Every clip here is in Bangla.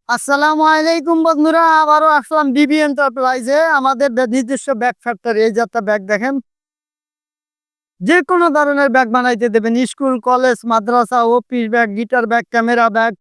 আসসালামু আলাইকুম বন্ধুরা, আবারও আসলাম বিবি এন্টারপ্রাইজে। আমাদের নিজস্ব ব্যাগ ফ্যাক্টরি। এই যে একটা ব্যাগ দেখেন, যে কোনো ধরনের ব্যাগ বানাইতে দেবেন। স্কুল, কলেজ, মাদ্রাসা, office bag, guitar bag, camera bag.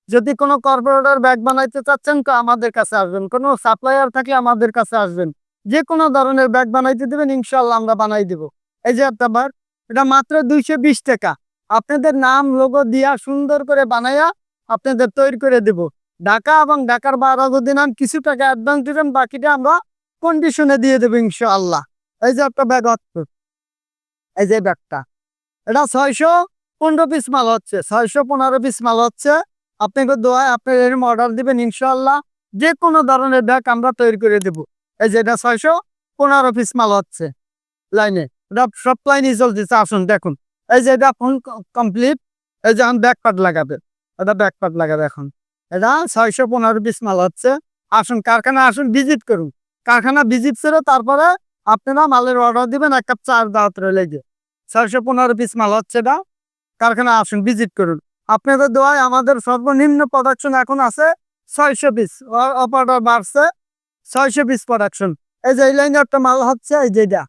যদি কোনো কর্পোরেটর ব্যাগ বানাইতে চাচ্ছেন তো আমাদের কাছে আসবেন, কোনো সাপ্লায়ার থাকলে আমাদের কাছে আসবেন। যে কোনো ধরনের ব্যাগ বানাইতে দেবেন, ইনশাল্লাহ আমরা বানাই দিব। এই যে একটা ব্যাগ, এটা মাত্র 220 টাকা। আপনাদের নাম লোগো দিয়া সুন্দর করে বানাইয়া আপনাদের তৈরি করে দেব। ঢাকা এবং ঢাকার বাইরে যদি নেন কিছু টাকা অ্যাডভান্স দিবেন, বাকিটা আমরা কন্ডিশনে দিয়ে দেবো ইনশাআল্লাহ। এই যে একটা ব্যাগ হচ্ছে, এই যে ব্যাগটা, এটা 615 পিস মাল হচ্ছে, 615 পিস মাল হচ্ছে। আপনাকে দোয়ায় আপনার এরকম অর্ডার দিবেন, ইনশাআল্লাহ যে কোনো ধরনের ব্যাগ আমরা তৈরি করে দেব। এই যে এটা 615 পিস মাল হচ্ছে লাইনে, এটা সব লাইনে চলতেছে। আসুন দেখুন, এই যে এটা ফুল কমপ্লিট। এই যে এখন ব্যাক পার্ট লাগাবে, এটা ব্যাক পার্ট লাগাবে এখন। এটা 615 পিস মাল হচ্ছে। আসুন কারখানা, আসুন ভিজিট করুন। কারখানা ভিজিট করে তারপরে আপনারা মালের অর্ডার দিবেন। এক কাপ চা দাওয়াত রইল। এই যে 615 পিস মাল হচ্ছে এটা। কারখানা আসুন ভিজিট করুন। আপনাদের দোয়ায় আমাদের সর্বনিম্ন প্রোডাকশন এখন আছে 600 পিস। অর্ডার বাড়ছে, 600 পিস প্রোডাকশন। এই যে এই লাইনে একটা মাল হচ্ছে, এই যে এটা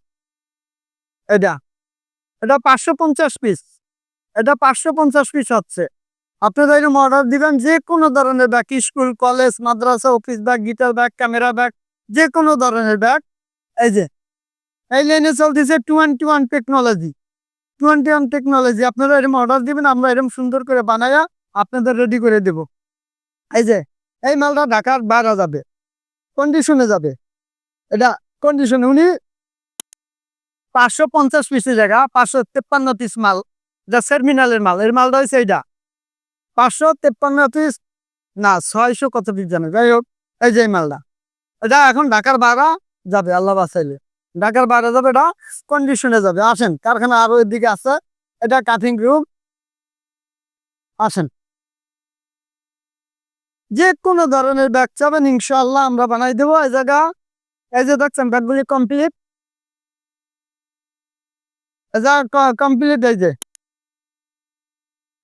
এটা 550 পিস। এটা 550 পিস হচ্ছে। আপনারা এরকম অর্ডার দিবেন, যে কোনো ধরনের ব্যাগ, স্কুল, কলেজ, মাদ্রাসা, office bag, guitar bag, camera bag, যে কোনো ধরনের ব্যাগ। এই যে এই লাইনে চলতেছে 21 টেকনোলজি। 21 টেকনোলজি। আপনারা এরকম অর্ডার দিবেন, আমরা এরকম সুন্দর করে বানায়া আপনাদের রেডি করে দেব। এই যে এই মালটা ঢাকার বাইরে যাবে, কন্ডিশনে যাবে। এটা কন্ডিশনে উনি 550 পিসের জায়গা 553 পিস মাল, যা টার্মিনালের মাল। এর মালটা হয়েছে এইটা 553 পিস, না 600 কত পিস জানে। যাই হোক, এই যে এই মালটা, এটা এখন ঢাকার বাইরে যাবে, আল্লাহ বাঁচাইলে ঢাকার বাইরে যাবে। এটা কন্ডিশনে যাবে। আসেন, কারখানা আরো এদিকে আছে, এটা কাটিং রুম। আসেন, যে কোনো ধরনের ব্যাগ চাবেন ইনশাআল্লাহ আমরা বানাই দেবো। এই জায়গা, এই যে দেখছেন ব্যাগগুলি কমপ্লিট, এই যে কমপ্লিট।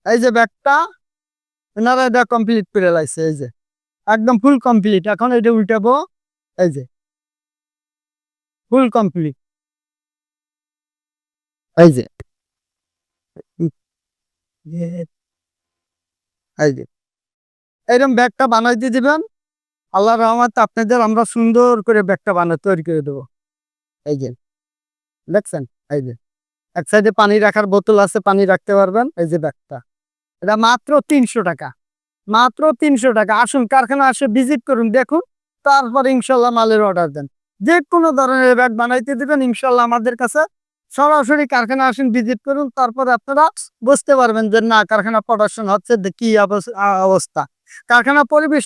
এই যে ব্যাগটা এনারা এটা কমপ্লিট করে লাইছে। এই যে একদম ফুল কমপ্লিট। এখন এটা উল্টাবো। এই যে ফুল কমপ্লিট। এই যে এই যে এরকম ব্যাগটা বানাইতে দিবেন। আল্লাহ রহমতে আপনাদের আমরা সুন্দর করে ব্যাগটা বানাই তৈরি করে দেবো। এই যে দেখছেন, এই যে এক সাইডে পানি রাখার বোতল আছে, পানি রাখতে পারবেন। এই যে ব্যাগটা, এটা মাত্র 300 টাকা। মাত্র 300 টাকা। আসুন কারখানা আসে ভিজিট করুন, দেখুন, তারপর ইনশাল্লাহ মালের অর্ডার দেন। যে কোনো ধরনের ব্যাগ বানাইতে দিবেন ইনশাল্লাহ আমাদের কাছে। সরাসরি কারখানা আসুন ভিজিট করুন, তারপর আপনারা বুঝতে পারবেন যে না কারখানা প্রোডাকশন হচ্ছে, কি অবস্থা। কারখানা পরিবেশ